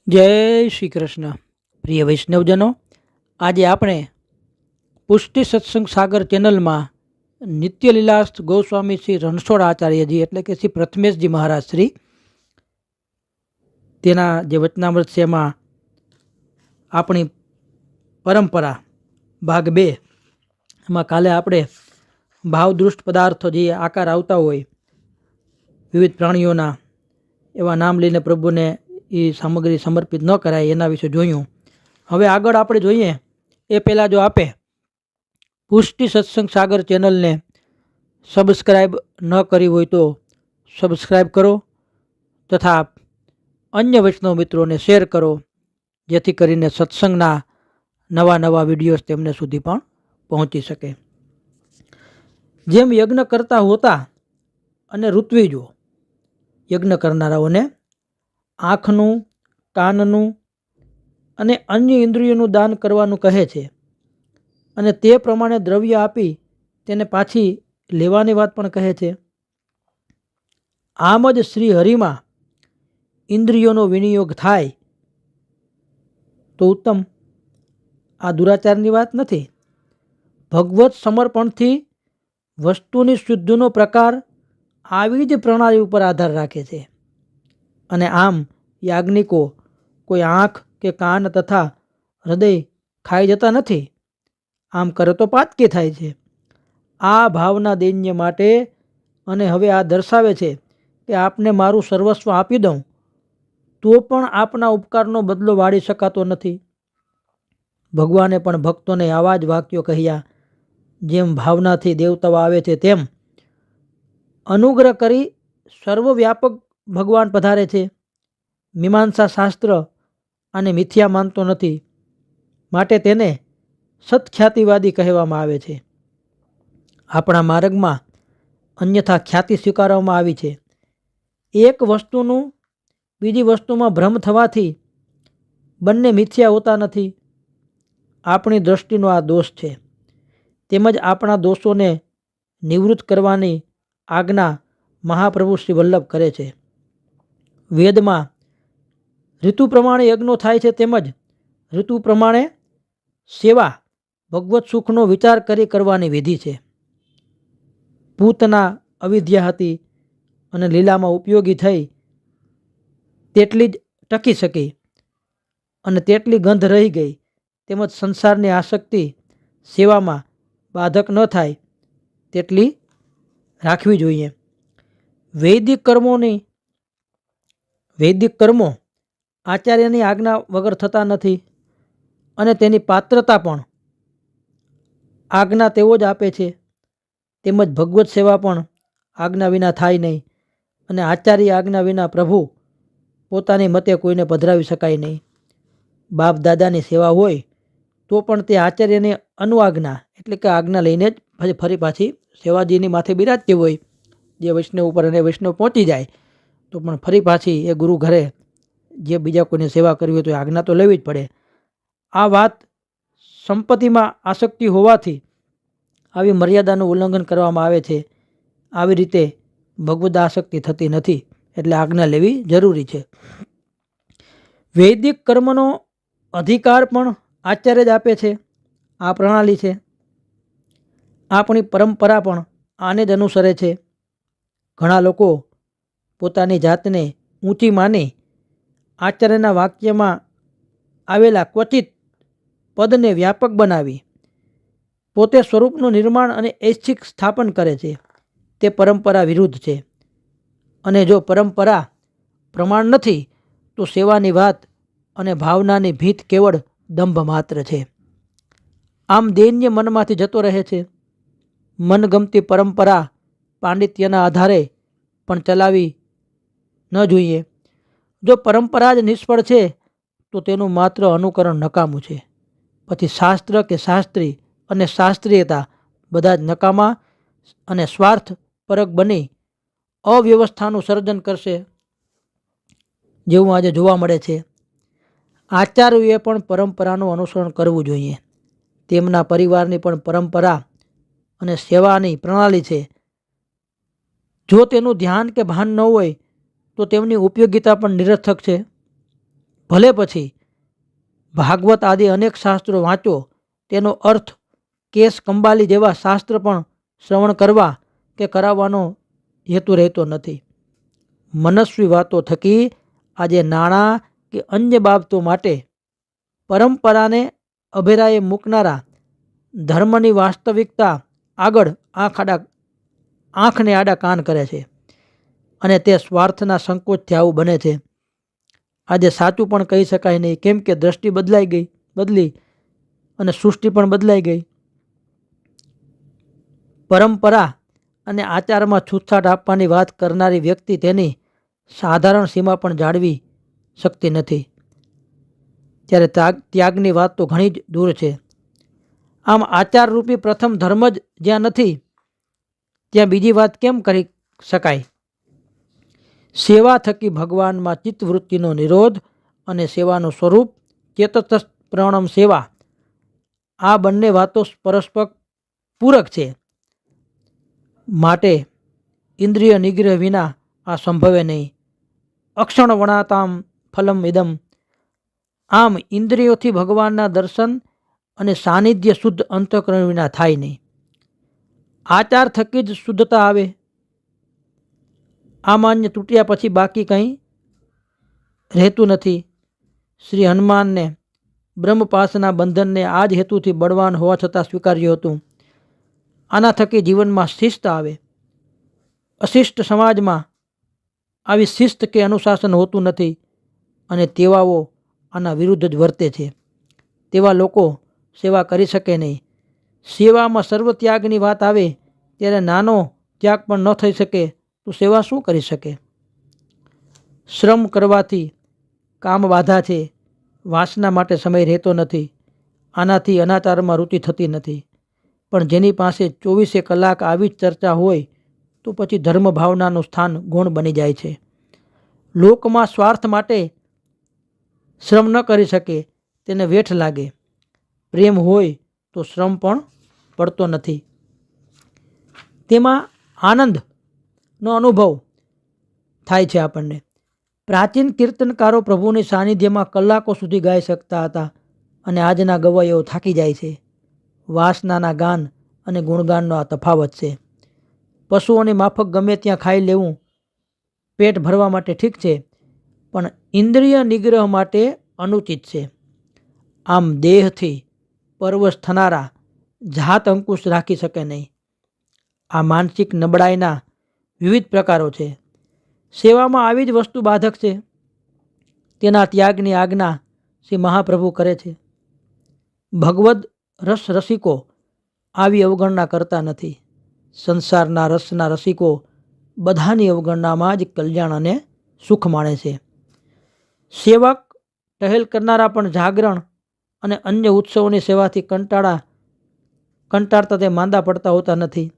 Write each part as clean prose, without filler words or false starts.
જય શ્રી કૃષ્ણ. પ્રિય વૈષ્ણવજનો, આજે આપણે પુષ્ટિ સત્સંગ સાગર ચેનલમાં નિત્યલીલાસ્થ ગોસ્વામી શ્રી રણછોડ આચાર્યજી એટલે કે શ્રી પ્રથમેશજી મહારાજ શ્રી તેના જે વચનામૃત છે એમાં આપણી પરંપરા ભાગ 2 એમાં કાલે આપણે ભાવદૃષ્ટ પદાર્થો જે આકાર આવતા હોય વિવિધ પ્રાણીઓના એવા નામ લઈને પ્રભુને એ સામગ્રી સમર્પિત ન કરાય એના વિશે જોયું. હવે આગળ આપણે જોઈએ એ પહેલાં જો આપે પુષ્ટિ સત્સંગ સાગર ચેનલને સબસ્ક્રાઈબ ન કરી હોય તો સબસ્ક્રાઈબ કરો તથા અન્ય વૈષ્ણવ મિત્રોને શેર કરો, જેથી કરીને સત્સંગના નવા વિડીયોઝ તેમને સુધી પણ પહોંચી શકે. જેમ યજ્ઞ કરતા હોતા અને ઋત્વિજો યજ્ઞ કરનારાઓને આંખનું, કાનનું અને અન્ય ઇન્દ્રિયોનું દાન કરવાનું કહે છે અને તે પ્રમાણે દ્રવ્ય આપી તેને પાછી લેવાની વાત પણ કહે છે. આમ જ શ્રી હરિમાં ઇન્દ્રિયોનો વિનિયોગ થાય તો ઉત્તમ. આ દુરાચારની વાત નથી. ભગવત સમર્પણથી વસ્તુની શુદ્ધિનો પ્રકાર આવી જ પ્રણાલી ઉપર આધાર રાખે છે અને આમ યાજ્ઞિકો કોઈ આંખ કે કાન તથા હૃદય ખાઈ જતા નથી. આમ કરે તો પાતકી થાય છે. આ ભાવના દૈન્ય માટે અને હવે આ દર્શાવે છે કે આપને મારું સર્વસ્વ આપી દઉં તો પણ આપના ઉપકારનો બદલો વાળી શકાતો નથી. ભગવાને પણ ભક્તોને આવા જ વાક્યો કહ્યા. જેમ ભાવનાથી દેવતાઓ આવે છે તેમ અનુગ્રહ કરી સર્વવ્યાપક ભગવાન પધારે છે. મીમાંસા શાસ્ત્ર અને મિથ્યા માનતો નથી, માટે તેને સત્ખ્યાતિવાદી કહેવામાં આવે છે. આપણા માર્ગમાં અન્યથા ખ્યાતિ સ્વીકારવામાં આવી છે. એક વસ્તુનું બીજી વસ્તુમાં ભ્રમ થવાથી બંને મિથ્યા હોતા નથી. આપણી દ્રષ્ટિનો આ દોષ છે. તેમજ આપણા દોષોને નિવૃત્ત કરવાની આજ્ઞા મહાપ્રભુ શ્રી વલ્લભ કરે છે. વેદમાં ઋતુ પ્રમાણે યજ્ઞો થાય છે, તેમજ ઋતુ પ્રમાણે સેવા ભગવત સુખનો વિચાર કરી કરવાની વિધિ છે. પૂતના અવિદ્યા હતી અને લીલામાં ઉપયોગી થઈ તેટલી જ ટકી શકી અને તેટલી ગંધ રહી ગઈ. તેમજ સંસારની આસક્તિ સેવામાં બાધક ન થાય તેટલી રાખવી જોઈએ. વૈદિક કર્મો આચાર્યની આજ્ઞા વગર થતા નથી અને તેની પાત્રતા પણ આજ્ઞા તેઓ જ આપે છે. તેમજ ભગવત સેવા પણ આજ્ઞા વિના થાય નહીં અને આચાર્ય આજ્ઞા વિના પ્રભુ પોતાની મતે કોઈને પધરાવી શકાય નહીં. બાપ દાદાની સેવા હોય તો પણ તે આચાર્યની અનુઆજ્ઞા એટલે કે આજ્ઞા લઈને જ ફરી પાછી સેવાજીની માથે બિરાજતી હોય. જે વૈષ્ણવ ઉપર અને વૈષ્ણવ પહોંચી જાય તો પણ ફરી પાછી એ ગુરુ ઘરે જે બીજા કોઈને સેવા કરવી હોય તો આજ્ઞા તો લેવી જ પડે. આ વાત સંપત્તિમાં આસક્તિ હોવાથી આવી મર્યાદાનું ઉલ્લંઘન કરવામાં આવે છે. આવી રીતે ભગવદ આસક્તિ થતી નથી, એટલે આજ્ઞા લેવી જરૂરી છે. વૈદિક કર્મનો અધિકાર પણ આચાર્ય જ આપે છે. આ પ્રણાલી છે. આપણી પરંપરા પણ આને જ અનુસરે છે. ઘણા લોકો પોતાની જાતને ઊંચી માની આચાર્યના વાક્યમાં આવેલા ક્વચિત પદને વ્યાપક બનાવી પોતે સ્વરૂપનું નિર્માણ અને ઐચ્છિક સ્થાપન કરે છે. તે પરંપરા વિરુદ્ધ છે અને જો પરંપરા પ્રમાણ નથી તો સેવાની વાત અને ભાવનાની ભીત કેવળ દંભ માત્ર છે. આમ દૈન્ય મનમાંથી જતો રહે છે. મનગમતી પરંપરા પાંડિત્યના આધારે પણ ચલાવી ન જોઈએ. જો પરંપરા જ નિષ્ફળ છે તો તેનું માત્ર અનુકરણ નકામું છે. પછી શાસ્ત્ર કે શાસ્ત્રી અને શાસ્ત્રીયતા બધા જ નકામા અને સ્વાર્થપરક બની અવ્યવસ્થાનું સર્જન કરશે, જેવું આજે જોવા મળે છે. આચાર્યોએ પણ પરંપરાનું અનુસરણ કરવું જોઈએ. તેમના પરિવારની પણ પરંપરા અને સેવાની પ્રણાલી છે. જો તેનું ધ્યાન કે ભાન ન હોય તો તેમની ઉપયોગિતા પણ નિરર્થક છે. ભલે પછી ભાગવત આદિ અનેક શાસ્ત્રો વાંચો, તેનો અર્થ કેસ કંબાલી જેવા શાસ્ત્ર પણ શ્રવણ કરવા કે કરાવવાનો હેતુ રહેતો નથી. મનસ્વી વાતો થકી આજે નાણાં કે અન્ય બાબતો માટે પરંપરાને અભેરાએ મૂકનારા ધર્મની વાસ્તવિકતા આગળ આંખને આડા કાન કરે છે, અને તે સ્વાર્થના સંકોચથી આવું બને છે. આજે સાચું પણ કહી શકાય નહીં, કેમ કે દ્રષ્ટિ બદલી અને સૃષ્ટિ પણ બદલાઈ ગઈ. પરંપરા અને આચારમાં છૂટછાટ આપવાની વાત કરનારી વ્યક્તિ તેની સાધારણ સીમા પણ જાળવી શકતી નથી, ત્યારે ત્યાગની વાત તો ઘણી જ દૂર છે. આમ આચારરૂપી પ્રથમ ધર્મ જ જ્યાં નથી, ત્યાં બીજી વાત કેમ કરી શકાય? સેવા થકી ભગવાનમાં ચિત્તવૃત્તિનો નિરોધ અને સેવાનું સ્વરૂપ ચેતતઃ પ્રણમ સેવા, આ બંને વાતો પરસ્પર પૂરક છે. માટે ઇન્દ્રિય નિગ્રહ વિના આ સંભવે નહીં. અક્ષણ વણાતામ ફલમ ઇદમ. આમ ઇન્દ્રિયોથી ભગવાનના દર્શન અને સાનિધ્ય શુદ્ધ અંતઃકરણ વિના થાય નહીં. આચાર થકી જ શુદ્ધતા આવે. આ માન્ય તૂટ્યા પછી બાકી કંઈ રહેતું નથી. શ્રી હનુમાનને બ્રહ્મપાસના બંધનને આ જ હેતુથી બળવાન હોવા છતાં સ્વીકાર્યું હતું. આના થકી જીવનમાં શિસ્ત આવે. અશિષ્ટ સમાજમાં આવી શિસ્ત કે અનુશાસન હોતું નથી, અને તેવાઓ આના વિરુદ્ધ જ વર્તે છે. તેવા લોકો સેવા કરી શકે નહીં. સેવામાં સર્વ ત્યાગની વાત આવે ત્યારે નાનો ત્યાગ પણ ન થઈ શકે તો સેવા શું કરી શકે? શ્રમ કરવાથી કામ બાધા છે, વાસના માટે સમય રહેતો નથી. આનાથી અનાચારમાં રુચિ થતી નથી. પણ જેની પાસે 24 કલાક આવી જ ચર્ચા હોય તો પછી ધર્મ ભાવનાનું સ્થાન ગૌણ બની જાય છે. લોકમાં સ્વાર્થ માટે શ્રમ ન કરી શકે તેને વેઠ લાગે. પ્રેમ હોય તો શ્રમ પણ પડતો નથી. તેમાં આનંદનો અનુભવ થાય છે આપણને. પ્રાચીન કીર્તનકારો પ્રભુની સાનિધ્યમાં કલાકો સુધી ગાઈ શકતા હતા, અને આજના ગવાઈઓ થાકી જાય છે. વાસનાના ગાન અને ગુણગાનનો આ તફાવત છે. પશુઓની માફક ગમે ત્યાં ખાઈ લેવું પેટ ભરવા માટે ઠીક છે, પણ ઇન્દ્રિય નિગ્રહ માટે અનુચિત છે. આમ દેહથી પરવશ થનારા જાત અંકુશ રાખી શકે નહીં. આ માનસિક નબળાઈના વિવિધ પ્રકારો છે. સેવામાં આવી જ વસ્તુ બાધક છે. તેના ત્યાગની આજ્ઞા શ્રી મહાપ્રભુ કરે છે. ભગવદ રસ રસિકો આવી અવગણના કરતા નથી. સંસારના રસના રસિકો બધાની અવગણનામાં જ કલ્યાણ અને સુખ માણે છે. સેવક ટહેલ કરનારા પણ જાગરણ અને અન્ય ઉત્સવોની સેવાથી કંટાળતા તે માંદા પડતા હોતા નથી.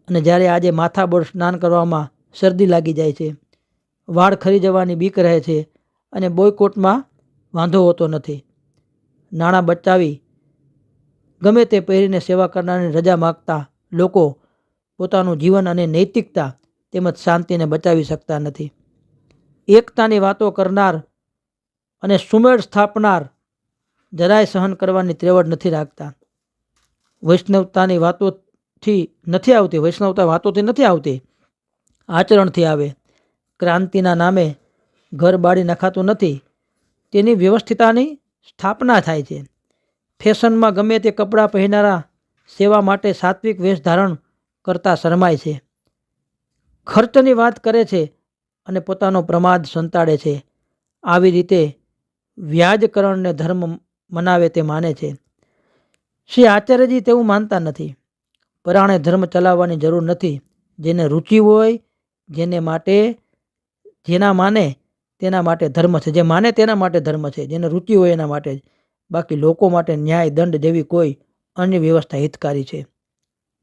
અને જ્યારે આજે માથાબોળ સ્નાન કરવામાં શરદી લાગી જાય છે, વાળ ખરી જવાની બીક રહે છે, અને બોયકોટમાં વાંધો હોતો નથી. નાણાં બચાવી ગમે તે પહેરીને સેવા કરનારની રજા માગતા લોકો પોતાનું જીવન અને નૈતિકતા તેમજ શાંતિને બચાવી શકતા નથી. એકતાની વાતો કરનાર અને સુમેળ સ્થાપનાર જરાય સહન કરવાની ત્રેવડ નથી રાખતા. વૈષ્ણવતાની વાતોથી નથી આવતી, આચરણથી આવે. ક્રાંતિના નામે ઘર બાળી નખાતું નથી, તેની વ્યવસ્થિતતાની સ્થાપના થાય છે. ફેશનમાં ગમે તે કપડાં પહેરનારા સેવા માટે સાત્વિક વેશ ધારણ કરતા શરમાય છે. ખર્ચની વાત કરે છે અને પોતાનો પ્રમાદ સંતાડે છે. આવી રીતે વ્યાજકરણને ધર્મ મનાવે તે માને છે. શ્રી આચાર્યજી તેવું માનતા નથી. પરાણે ધર્મ ચલાવવાની જરૂર નથી. જેને રુચિ હોય, જેના માને તેના માટે ધર્મ છે. જે માને તેના માટે ધર્મ છે. જેને રુચિ હોય એના માટે જ. બાકી લોકો માટે ન્યાય દંડ જેવી કોઈ અન્ય વ્યવસ્થા હિતકારી છે.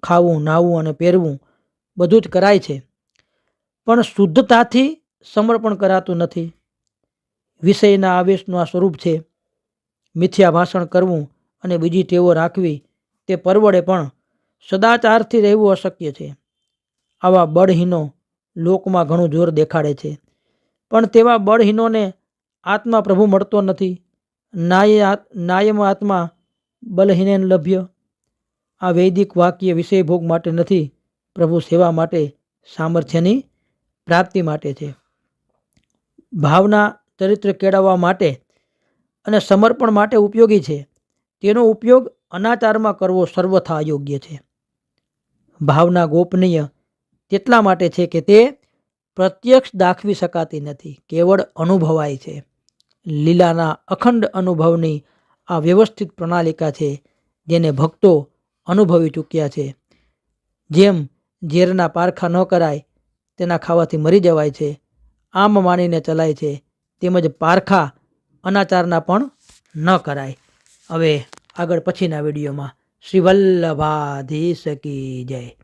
ખાવું, નાહવું અને પહેરવું બધું જ કરાય છે, પણ શુદ્ધતાથી સમર્પણ કરાતું નથી. વિષયના આવેશનું આ સ્વરૂપ છે. મિથ્યા ભાષણ કરવું અને બીજી ટેવો રાખવી તે પરવડે, પણ સદાચારથી રહેવું અશક્ય છે. આવા બળહીનો લોકમાં ઘણું જોર દેખાડે છે, પણ તેવા બળહીનોને આત્મા પ્રભુ મળતો નથી, નાયમ આત્મા બલહીનેન લભ્ય. આ વૈદિક વાક્ય વિષય ભોગ માટે નથી, પ્રભુ સેવા માટે, સામર્થ્યની પ્રાપ્તિ માટે છે. ભાવના ચરિત્ર કેળવવા માટે અને સમર્પણ માટે ઉપયોગી છે. તેનો ઉપયોગ અનાચારમાં કરવો સર્વથા અયોગ્ય છે. ભાવના ગોપનીય તેટલા માટે છે કે તે પ્રત્યક્ષ દાખવી શકાતી નથી, કેવળ અનુભવાય છે. લીલાના અખંડ અનુભવની આ વ્યવસ્થિત પ્રણાલિકા છે, જેને ભક્તો અનુભવી ચૂક્યા છે. જેમ ઝેરના પારખા ન કરાય, તેના ખાવાથી મરી જવાય છે, આમ માનીને ચલાય છે, તેમજ પારખા અનાચારના પણ ન કરાય. હવે આગળ પછીના વિડીયોમાં શ્રી વલ્લભાધીશ કી જય.